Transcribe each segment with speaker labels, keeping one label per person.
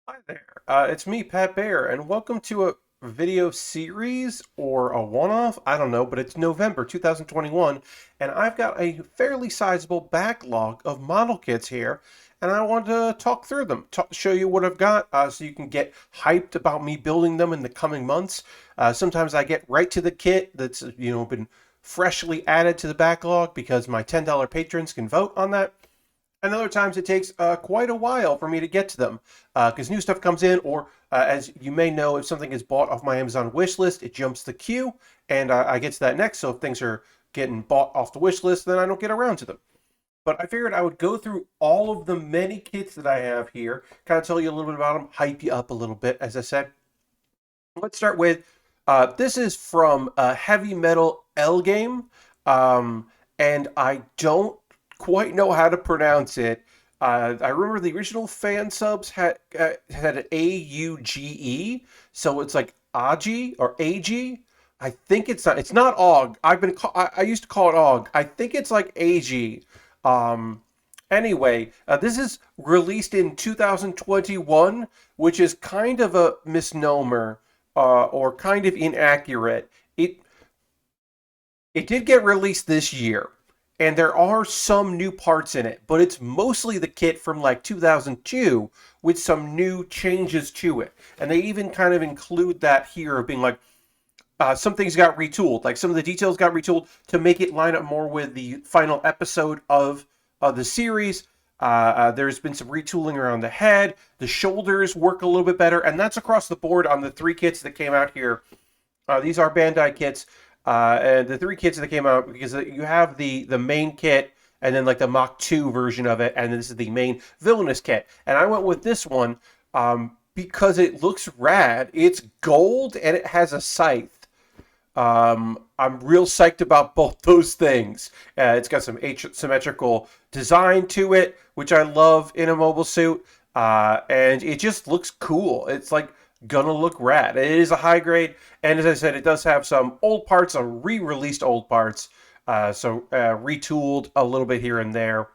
Speaker 1: Hi there. It's me, Pat Baer, and welcome to a video series or a one-off. I don't know, but it's November 2021, and I've got a fairly sizable backlog of model kits here, and I want to talk through them, show you what I've got, so you can get hyped about me building them in the coming months. Sometimes I get right to the kit that's been freshly added to the backlog because my $10 patrons can vote on that. And other times it takes quite a while for me to get to them because new stuff comes in, or as you may know, if something is bought off my Amazon wish list, it jumps the queue, and I get to that next. So if things are getting bought off the wish list, then I don't get around to them. But I figured I would go through all of the many kits that I have here, kind of tell you a little bit about them, hype you up a little bit, as I said. Let's start with this is from Heavy Metal L Game, and I don't quite know how to pronounce it. I remember the original fan subs had an AUGE, so it's like Agi or AG. I think it's not. It's not Og. I used to call it Og. I think it's like AG. Um, anyway, this is released in 2021, which is kind of a misnomer or kind of inaccurate. It did get released this year, and there are some new parts in it, but it's mostly the kit from like 2002 with some new changes to it. And they even kind of include that here of being like, some things got retooled, like some of the details got retooled to make it line up more with the final episode of the series. There's been some retooling around the head. The shoulders work a little bit better, and that's across the board on the three kits that came out here. These are Bandai kits, and the three kits that came out because you have the main kit and then like the Mach 2 version of it, and this is the main Villainous Kit. And I went with this one because it looks rad. It's gold and it has a scythe. I'm real psyched about both those things. It's got some asymmetrical design to it, which I love in a mobile suit, and it just looks cool. It's like gonna look rad. It is a high grade, and as I said, it does have some old parts, some re-released old parts, retooled a little bit here and there,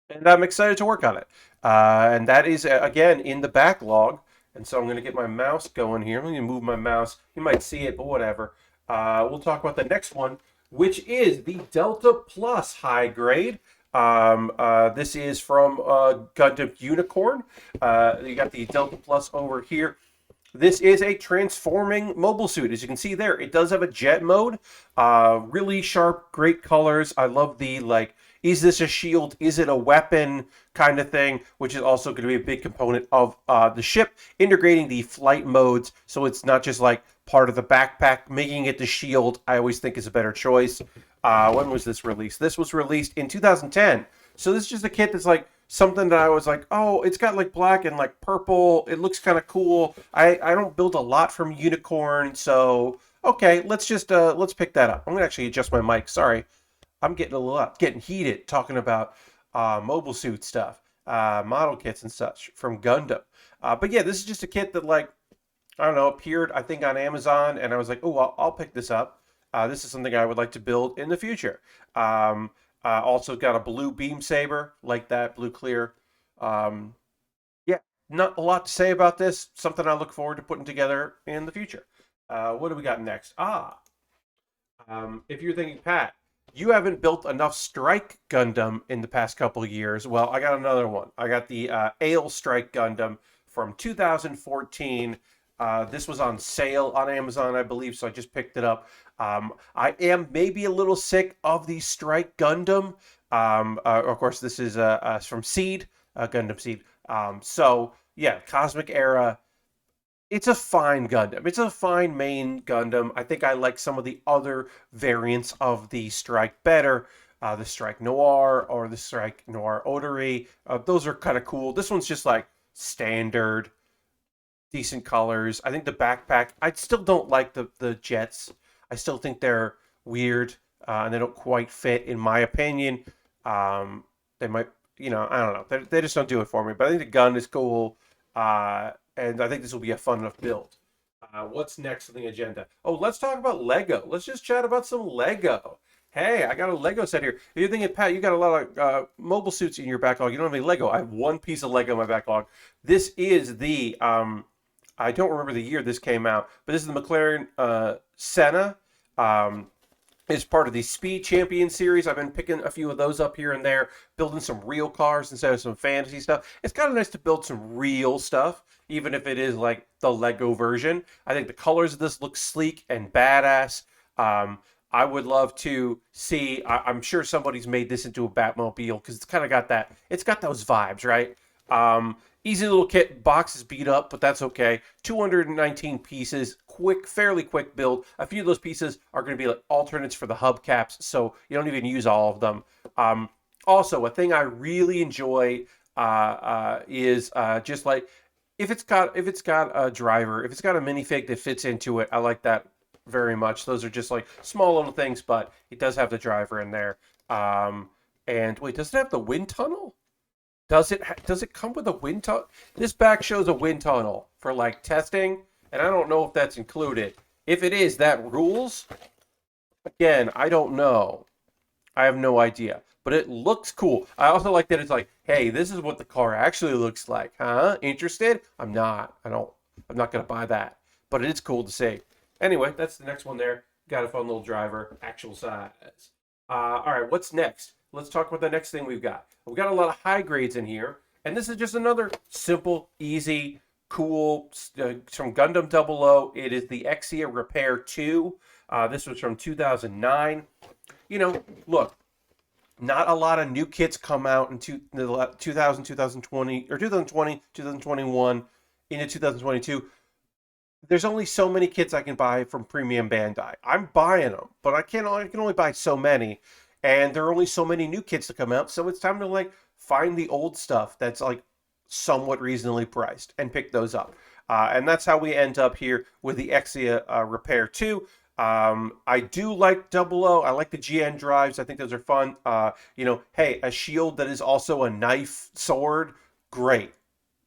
Speaker 1: and I'm excited to work on it. And that is again in the backlog. And so I'm going to get my mouse going here. I'm going to move my mouse. You might see it, but whatever. We'll talk about the next one, which is the Delta Plus high grade. This is from Gundam Unicorn. You got the Delta Plus over here. This is a transforming mobile suit. As you can see there, it does have a jet mode. Really sharp, great colors. I love the, like, is this a shield? Is it a weapon kind of thing, which is also going to be a big component of the ship, integrating the flight modes so it's not just like part of the backpack, making it the shield. I always think is a better choice. When was this released? This was released in 2010. So this is just a kit that's like something that I was like, oh, it's got like black and like purple. It looks kind of cool. I don't build a lot from Unicorn, so okay, let's pick that up. I'm gonna actually adjust my mic. Sorry, I'm getting a little getting heated talking about mobile suit stuff, model kits and such from Gundam. But yeah, this is just a kit that like I don't know appeared I think on Amazon, and I was like, oh, I'll pick this up. This is something I would like to build in the future. Also got a blue beam saber like that, blue clear. Um, yeah, not a lot to say about this. Something I look forward to putting together in the future. What do we got next? If you're thinking, Pat, you haven't built enough Strike Gundam in the past couple of years. Well, I got another one. I got the Ale Strike Gundam from 2014. This was on sale on Amazon, I believe, so I just picked it up. I am maybe a little sick of the Strike Gundam. Of course, this is from Seed, Gundam Seed. So, yeah, Cosmic Era, it's a fine Gundam. It's a fine main Gundam. I think I like some of the other variants of the Strike better. The Strike Noir or the Strike Noir Otori. Those are kind of cool. This one's just like standard, decent colors. I think the backpack, I still don't like the jets. I still think they're weird and they don't quite fit, in my opinion. They might, I don't know. They just don't do it for me. But I think the gun is cool. And I think this will be a fun enough build. What's next on the agenda? Oh, let's talk about Lego. Let's just chat about some Lego. Hey, I got a Lego set here. If you're thinking, Pat, you got a lot of mobile suits in your backlog. You don't have any Lego. I have one piece of Lego in my backlog. This is the I don't remember the year this came out, but this is the McLaren Senna. Um, it's part of the Speed Champion series. I've been picking a few of those up here and there, building some real cars instead of some fantasy stuff. It's kind of nice to build some real stuff, even if it is like the Lego version. I think the colors of this look sleek and badass. Um, I would love to see. I'm sure somebody's made this into a Batmobile because it's kind of got that. It's got those vibes, right? Easy little kit. Box is beat up, but that's okay. 219 pieces. Quick, fairly quick build. A few of those pieces are going to be like alternates for the hubcaps, so you don't even use all of them. Also, a thing I really enjoy is just like if it's got a driver, if it's got a minifig that fits into it, I like that very much. Those are just like small little things, but it does have the driver in there. And wait, does it have the wind tunnel? Does it come with a wind tunnel? This back shows a wind tunnel for like testing, and I don't know if that's included. If it is, that rules. Again, I don't know. I have no idea, but it looks cool. I also like that it's like, hey, this is what the car actually looks like, huh? Interested? I'm not. I don't. I'm not gonna buy that, but it is cool to see. Anyway, that's the next one there. Got a fun little driver, actual size. All right, what's next? Let's talk about the next thing we've got. We've got a lot of high grades in here, and this is just another simple, easy, cool from Gundam 00. It is the Exia Repair 2. This was from 2009. Look, not a lot of new kits come out in 2000, 2020, or 2020, 2021, into 2022. There's only so many kits I can buy from Premium Bandai. I'm buying them, but I can only buy so many, and there are only so many new kits to come out. So it's time to like find the old stuff that's like somewhat reasonably priced and pick those up. And that's how we end up here with the Exia Repair 2. I do like 00. I like the GN drives. I think those are fun. Hey, a shield that is also a knife sword, great.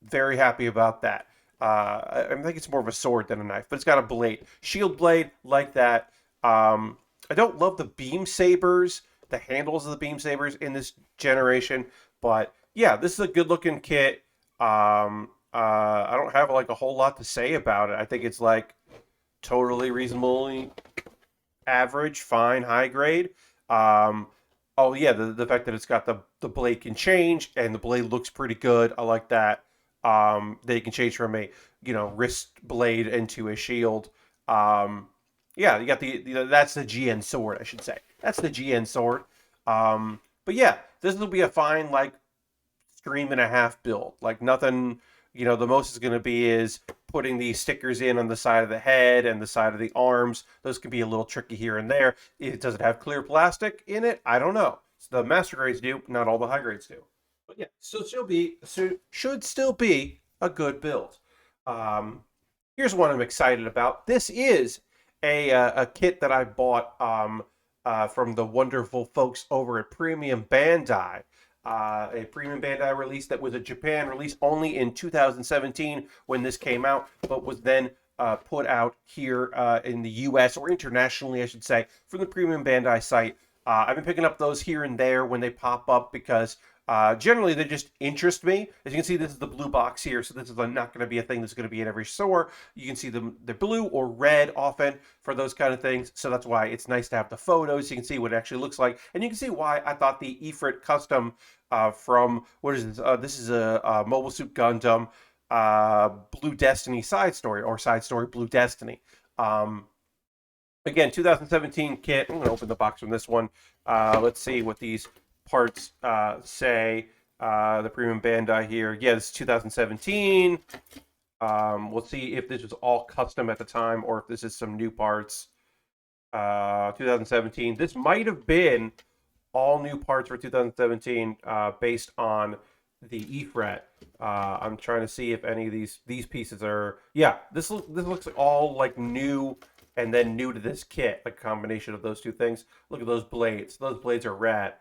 Speaker 1: Very happy about that. I think it's more of a sword than a knife, but it's got a blade. Shield blade, like that. I don't love the beam sabers, the handles of the beam sabers in this generation, but yeah, this is a good looking kit. I don't have like a whole lot to say about it. I think it's like totally reasonably average, fine, high grade. Oh yeah, the fact that it's got the blade can change and the blade looks pretty good. I like that. They can change from a wrist blade into a shield. Yeah, you got that's the GN sword, I should say. That's the GN sword. But yeah, this will be a fine like stream and a half build. Like nothing, the most is going to be is putting these stickers in on the side of the head and the side of the arms. Those can be a little tricky here and there. Does it have clear plastic in it? I don't know. So the master grades do, not all the high grades do. But yeah, should still be a good build. Here's one I'm excited about. This is a kit that I bought from the wonderful folks over at Premium Bandai. A Premium Bandai release that was a Japan release only in 2017 when this came out, but was then put out here in the U.S. or internationally, I should say, from the Premium Bandai site. I've been picking up those here and there when they pop up because generally they just interest me. As you can see, this is the blue box here, so this is not going to be a thing that's going to be in every store. You can see them, they're blue or red often for those kind of things, so that's why it's nice to have the photos. You can see what it actually looks like, and you can see why I thought the Ifrit custom from, what is this? This is a Mobile Suit Gundam Blue Destiny side story, or side story Blue Destiny. Again, 2017 kit. I'm going to open the box from this one. Let's see what these parts say. The Premium Bandai here. Yeah, this is 2017. We'll see if this was all custom at the time or if this is some new parts. 2017. This might have been all new parts for 2017 based on the Ifrit. I'm trying to see if any of these pieces are. Yeah, this looks like all like new and then new to this kit, like a combination of those two things. Look at those blades. Those blades are rad.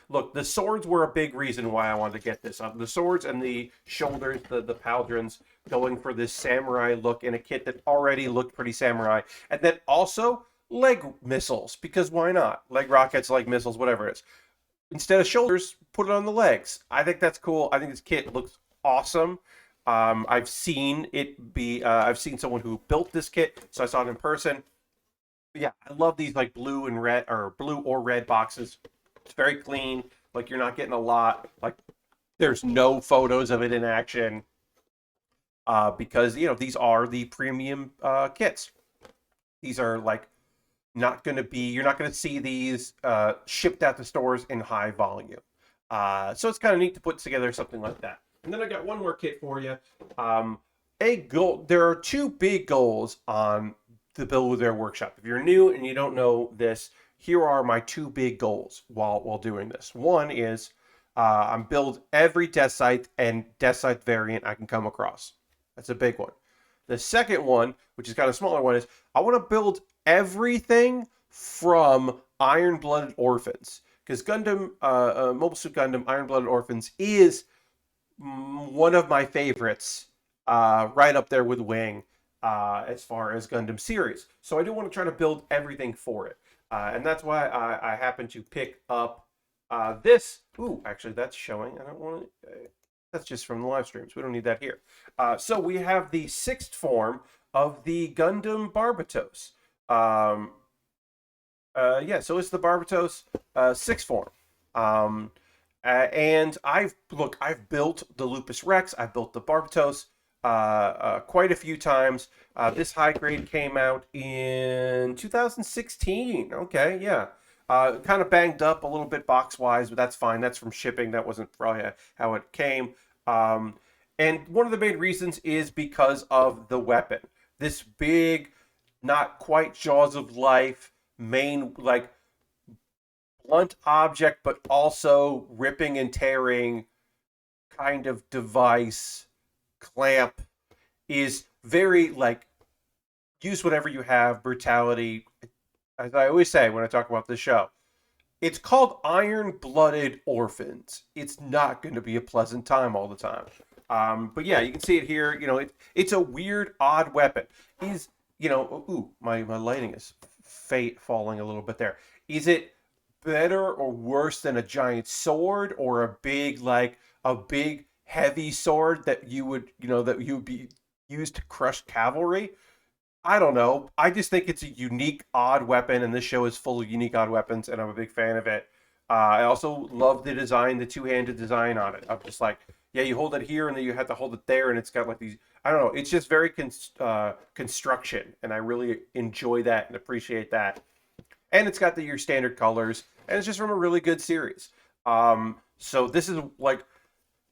Speaker 1: Look, the swords were a big reason why I wanted to get this. The swords and the shoulders, the pauldrons, going for this samurai look in a kit that already looked pretty samurai. And then also, leg missiles, because why not? Leg rockets, leg missiles, whatever it is. Instead of shoulders, put it on the legs. I think that's cool. I think this kit looks awesome. I've seen it be. I've seen someone who built this kit, so I saw it in person. But yeah, I love these like blue and red or blue or red boxes. It's very clean. Like you're not getting a lot. Like there's no photos of it in action because these are the premium kits. These are like not going to be. You're not going to see these shipped out to stores in high volume. So it's kind of neat to put together something like that. And then I got one more kit for you. A goal. There are two big goals on the Build with Their workshop. If you're new and you don't know this, here are my two big goals while doing this. One is I'm build every Death Scythe and Death Scythe variant I can come across. That's a big one. The second one, which is kind of a smaller one, is I want to build everything from Iron Blooded Orphans, because Gundam, Mobile Suit Gundam Iron Blooded Orphans is one of my favorites, right up there with Wing, as far as Gundam series. So I do want to try to build everything for it, and that's why I happen to pick up this. Ooh, actually, that's showing. I don't want to. That's just from the live streams. We don't need that here. So we have the sixth form of the Gundam Barbatos. Yeah, so it's the Barbatos sixth form. And I've built the Lupus Rex. I've built the Barbatos quite a few times. This high grade came out in 2016. Okay, yeah. Kind of banged up a little bit box wise, but that's fine. That's from shipping. That wasn't probably how it came. And one of the main reasons is because of the weapon. This big, not quite Jaws of Life, main, like, blunt object, but also ripping and tearing kind of device, clamp, is very, like, use whatever you have, brutality. As I always say when I talk about this show, it's called Iron-Blooded Orphans. It's not going to be a pleasant time all the time. But yeah, you can see it here. It's a weird, odd weapon. Ooh, my lighting is falling a little bit there. Is it better or worse than a giant sword, or a big heavy sword that you would be used to crush cavalry? I don't know. I just think it's a unique, odd weapon, and this show is full of unique, odd weapons, and I'm a big fan of it. I also love the design, the two-handed design on it. I'm just like, yeah, you hold it here, and then you have to hold it there, and it's got like these. I don't know. It's just very construction, and I really enjoy that and appreciate that. And it's got your standard colors, and it's just from a really good series. So this is like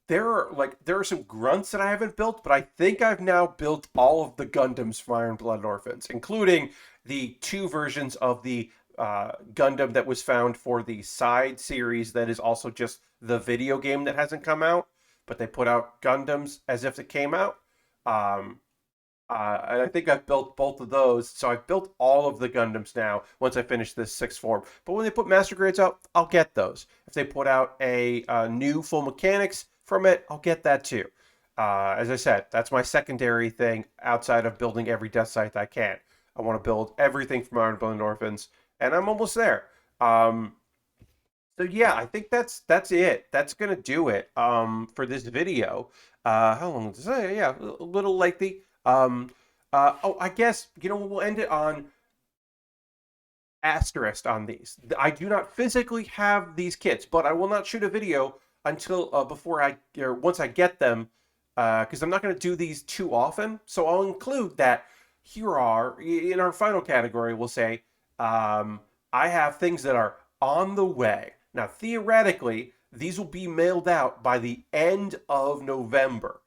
Speaker 1: there are some grunts that I haven't built, but I think I've now built all of the Gundams for Iron Blood Orphans, including the two versions of the Gundam that was found for the side series that is also just the video game that hasn't come out, but they put out Gundams as if it came out. Um, and I think I've built both of those, so I've built all of the Gundams now once I finish this sixth form. But when they put Master Grades out, I'll get those. If they put out a new full mechanics from it, I'll get that too. As I said, that's my secondary thing outside of building every Death Scythe I can. I want to build everything from Iron Blood Orphans, and I'm almost there. So yeah, I think that's it. That's gonna do it for this video. How long does it say? Yeah, a little lengthy. I guess we'll end it on asterisk on these. I do not physically have these kits, but I will not shoot a video until once I get them, because I'm not going to do these too often. So I'll include that here are in our final category. We'll say I have things that are on the way. Now, theoretically, these will be mailed out by the end of November.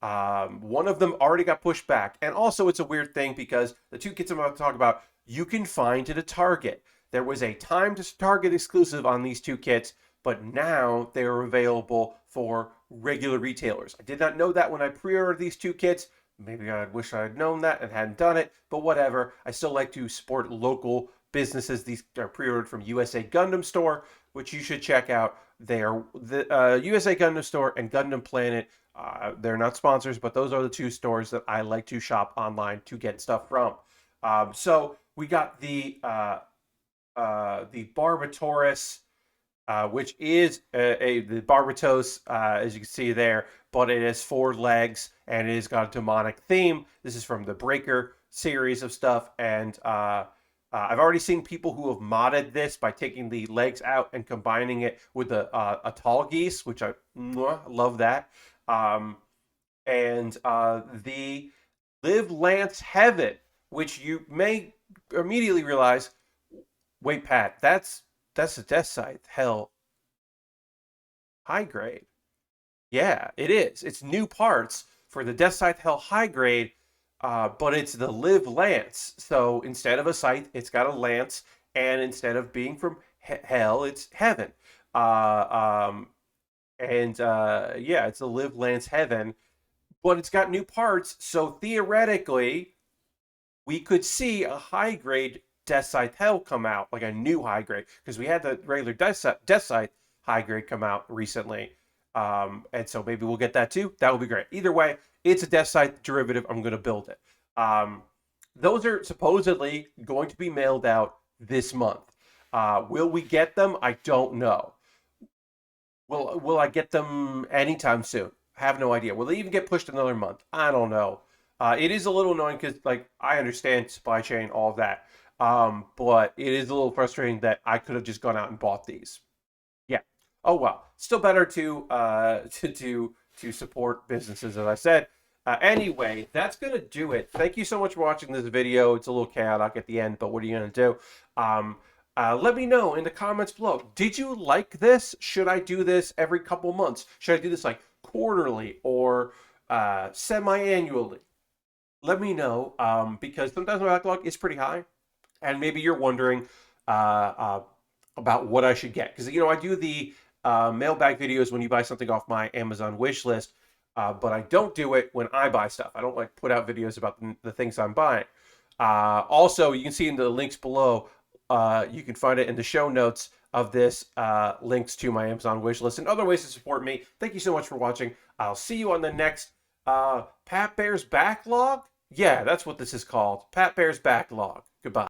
Speaker 1: One of them already got pushed back. And also, it's a weird thing because the two kits I'm about to talk about, you can find at a Target. There was a time to Target exclusive on these two kits, but now they're available for regular retailers. I did not know that when I pre-ordered these two kits. Maybe I wish I had known that and hadn't done it, but whatever. I still like to support local businesses. These are pre-ordered from USA Gundam Store, which you should check out. They are the USA Gundam Store and Gundam Planet. They're not sponsors, but those are the two stores that I like to shop online to get stuff from. So We got the Barbatos, which is the Barbatos, as you can see there, but it has four legs and it has got a demonic theme. This is from the Breaker series of stuff, and I've already seen people who have modded this by taking the legs out and combining it with a tall geese, which I love that. Um, and the Live Lance Heaven, which you may immediately realize, wait, Pat, that's a Death Scythe. Hell, high grade. Yeah, it is. It's new parts for the Death Scythe Hell high grade, but it's the Live Lance. So instead of a scythe, it's got a lance, and instead of being from hell, it's heaven. Uh, um, and yeah, it's the Live Lance Heaven, but it's got new parts. So theoretically, we could see a high grade Death Scythe Hell come out, like a new high grade, because we had the regular Death Scythe high grade come out recently. And so maybe we'll get that too. That would be great. Either way, it's a Death Scythe derivative. I'm going to build it. Those are supposedly going to be mailed out this month. Will we get them? I don't know. Will I get them anytime soon? Have no idea. Will they even get pushed another month? I don't know. It is a little annoying because, like, I understand supply chain, all of that, but it is a little frustrating that I could have just gone out and bought these. Yeah. Oh well. Still better to to support businesses, as I said. Anyway, that's gonna do it. Thank you so much for watching this video. It's a little chaotic at the end, but what are you gonna do? Um, let me know in the comments below. Did you like this? Should I do this every couple months? Should I do this like quarterly or semi-annually? Let me know, because sometimes my backlog is pretty high, and maybe you're wondering uh, uh, about what I should get, because I do the mailbag videos when you buy something off my Amazon wish list, but I don't do it when I buy stuff. I don't like put out videos about the things I'm buying. Also, you can see in the links below. You can find it in the show notes of this, links to my Amazon wish list and other ways to support me. Thank you so much for watching. I'll see you on the next Pat Baer's Backlog. Yeah, that's what this is called. Pat Baer's Backlog. Goodbye.